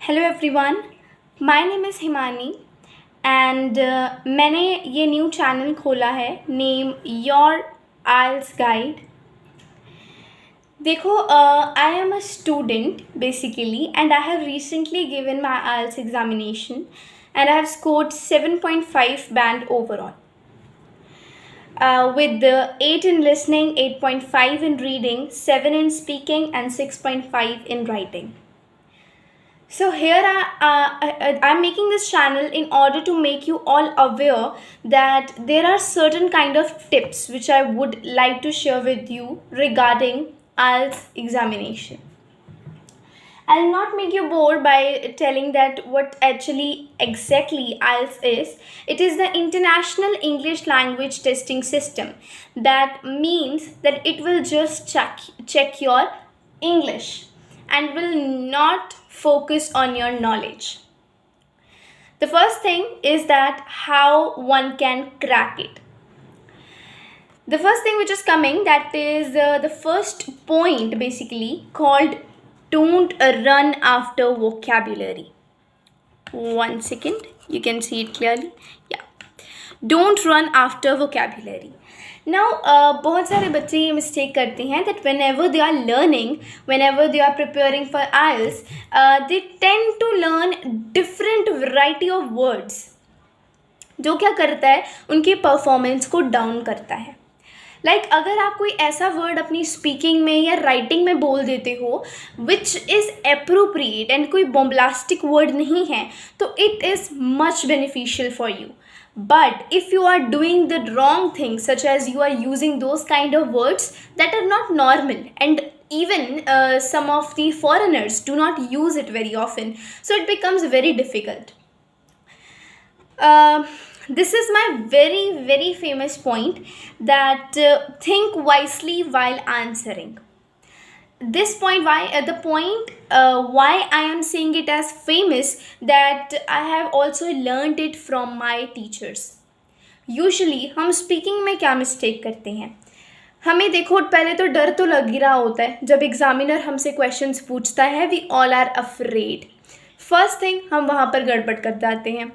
Hello everyone, my name is Himani and मैंने ये new channel खोला है नेम योर आइल्स गाइड। देखो, I am a student basically and I have recently given my IELTS examination and I have scored 7.5 band overall. With the 8 in listening, 8.5 in reading, 7 in speaking and 6.5 in writing. So here I'm making this channel in order to make you all aware that there are certain kind of tips which I would like to share with you regarding IELTS examination. I'll not make you bored by telling that what actually exactly IELTS is. It is the International English Language Testing System. That means that it will just check your English and will not focus on your knowledge. The first thing is that how one can crack it. The first thing which is coming, that is the first point basically called don't run after vocabulary. One second, you can see it clearly. Yeah, don't run after vocabulary. Now, बहुत सारे बच्चे ये mistake करते हैं that whenever they are learning, whenever they are preparing for IELTS, they tend to learn different variety of words, जो क्या करता है उनकी परफॉर्मेंस को डाउन करता है. लाइक अगर आप कोई ऐसा वर्ड अपनी स्पीकिंग में या राइटिंग में बोल देते हो विच इज़ अप्रोप्रिएट एंड कोई बॉम्ब्लास्टिक वर्ड नहीं है, तो it is much beneficial for you. But if you are doing the wrong things, such as you are using those kind of words that are not normal, and even some of the foreigners do not use it very often, so it becomes very difficult. This is my very famous point, that think wisely while answering. This point, why I am saying it as famous, that I have also learned it from my teachers. Usually हम speaking में क्या mistake करते हैं, हमें देखो पहले तो डर तो लग ही रहा होता है जब एग्जामिनर हमसे questions पूछता है. We all are afraid. First thing, हम वहाँ पर गड़बड़ कर जाते हैं.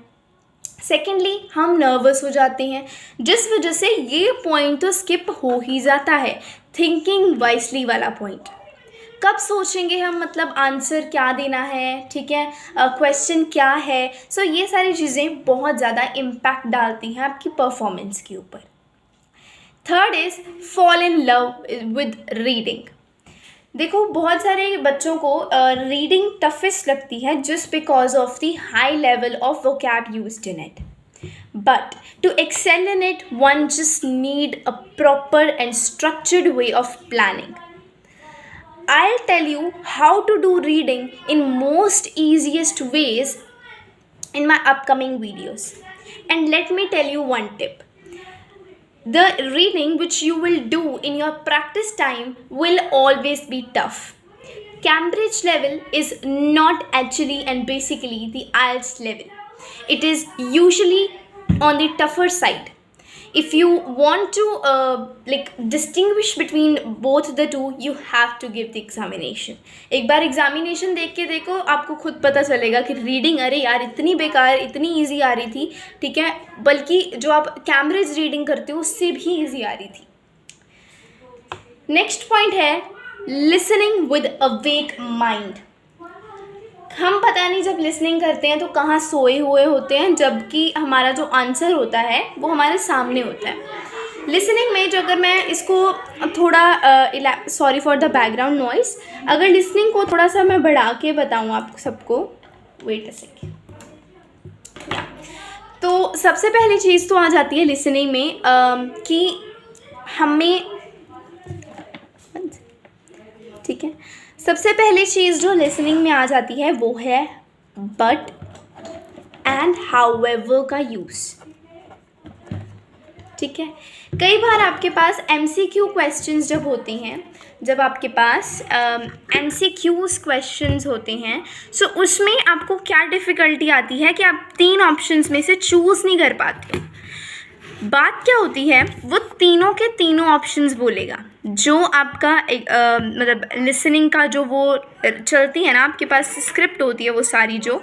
सेकेंडली, हम नर्वस हो जाते हैं, जिस वजह से ये पॉइंट तो स्किप हो ही जाता है. थिंकिंग वाइसली वाला पॉइंट कब सोचेंगे हम, मतलब आंसर क्या देना है, ठीक है, क्वेश्चन क्या है. सो ये सारी चीज़ें बहुत ज़्यादा इम्पैक्ट डालती हैं आपकी परफॉर्मेंस के ऊपर. Third is fall in love with reading. देखो, बहुत सारे बच्चों को रीडिंग टफेस्ट लगती है just because of the high level of vocab used in it. But to excel in it, one just need a proper and structured way of planning. I'll tell you how to do reading in most easiest ways in my upcoming videos. And let me tell you one tip. The reading which you will do in your practice time will always be tough. Cambridge level is not actually and basically the IELTS level. It is usually on the tougher side. If you want to distinguish between both the two, you have to give the examination. एक बार examination देख के देखो, आपको खुद पता चलेगा कि reading अरे यार इतनी बेकार, इतनी इजी आ रही थी, ठीक है, बल्कि जो आप कैम्ब्रिज रीडिंग करते हो उससे भी इजी आ रही थी. नेक्स्ट पॉइंट है लिसनिंग विद अवेक माइंड. हम पता नहीं जब लिसनिंग करते हैं तो कहाँ सोए हुए होते हैं, जबकि हमारा जो आंसर होता है वो हमारे सामने होता है. लिसनिंग में जो, अगर मैं इसको थोड़ा sorry for the background noise, अगर लिसनिंग को थोड़ा सा मैं बढ़ा के बताऊँ आप सबको, वेट अ सेकेंड. तो सबसे पहली चीज़ तो आ जाती है लिसनिंग में कि हमें, ठीक है, सबसे पहली चीज़ जो लिसनिंग में आ जाती है वो है बट एंड हाउएवर का यूज़. ठीक है, कई बार आपके पास MCQ क्वेश्चंस जब होते हैं, जब आपके पास MCQs क्वेश्चंस होते हैं, सो उसमें आपको क्या डिफ़िकल्टी आती है कि आप 3 ऑप्शंस में से चूज़ नहीं कर पाते हो. बात क्या होती है, वो तीनों के तीनों ऑप्शंस बोलेगा, जो आपका मतलब लिसनिंग का जो वो चलती है ना, आपके पास स्क्रिप्ट होती है वो सारी जो,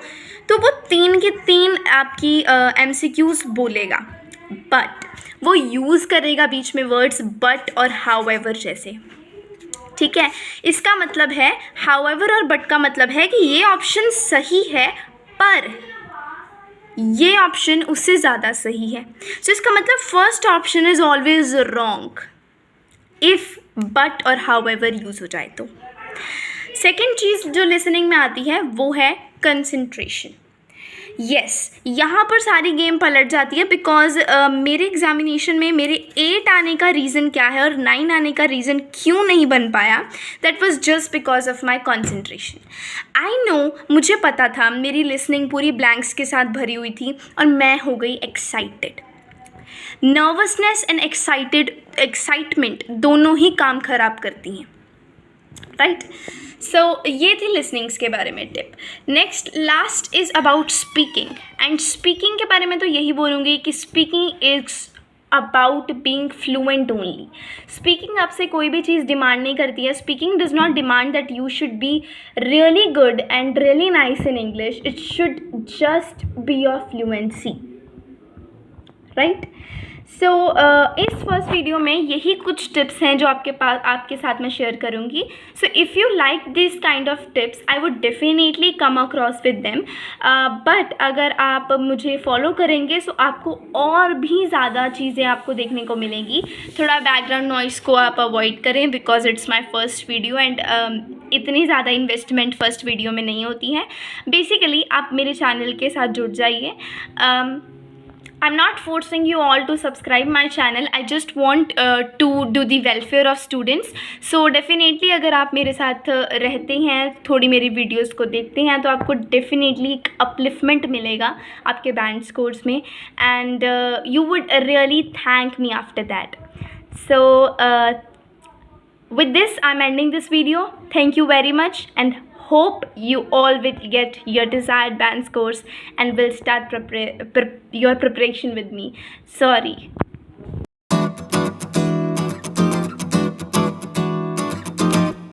तो वो 3 के 3 आपकी MCQs बोलेगा, बट वो यूज़ करेगा बीच में वर्ड्स बट और हाउएवर जैसे। ठीक है, इसका मतलब है हाउएवर और बट का मतलब है कि ये ऑप्शन सही है पर ये ऑप्शन उससे ज़्यादा सही है। तो इसका मतलब first option is always wrong if but और हाउएवर यूज़ हो जाए तो। सेकेंड चीज़ जो लिसनिंग में आती है वो है कंसंट्रेशन। यस, यहाँ पर सारी गेम पलट जाती है बिकॉज मेरे एग्जामिनेशन में मेरे 8 आने का रीज़न क्या है और 9 आने का रीज़न क्यों नहीं बन पाया, that was just because of my concentration. I know, मुझे पता था, मेरी लिसनिंग पूरी ब्लैंक्स के साथ भरी हुई थी और मैं हो गई एक्साइटेड। नर्वसनेस एंड एक्साइटमेंट दोनों ही काम ख़राब करती हैं, राइट। सो ये थी लिसनिंग्स के बारे में tip. Next last is about speaking, and speaking के बारे में तो यही बोलूँगी कि speaking is about being fluent only. Speaking आपसे कोई भी चीज़ डिमांड नहीं करती है। Speaking does not demand that you should be really good and really nice in English, it should just be your fluency, right. So इस first video में यही कुछ टिप्स हैं जो आपके साथ मैं शेयर करूँगी। So if you like this kind of tips I would definitely come across with them, but अगर आप मुझे फॉलो करेंगे सो आपको और भी ज़्यादा चीज़ें आपको देखने को मिलेंगी। थोड़ा बैकग्राउंड नॉइस को आप अवॉइड करें because it's my first video and इतनी ज़्यादा इन्वेस्टमेंट फर्स्ट वीडियो में नहीं होती है। बेसिकली आप मेरे चैनल के साथ जुड़ जाइए। I'm not forcing you all to subscribe my channel. I just want to do the welfare of students. So definitely अगर आप मेरे साथ रहते हैं, थोड़ी मेरी वीडियोस को देखते हैं, तो आपको definitely एक upliftment मिलेगा आपके बैंड स्कोर्स में, and you would really thank me after that. So with this I'm ending this video. Thank you very much and hope you all will get your desired band scores and will start your preparation with me. Sorry.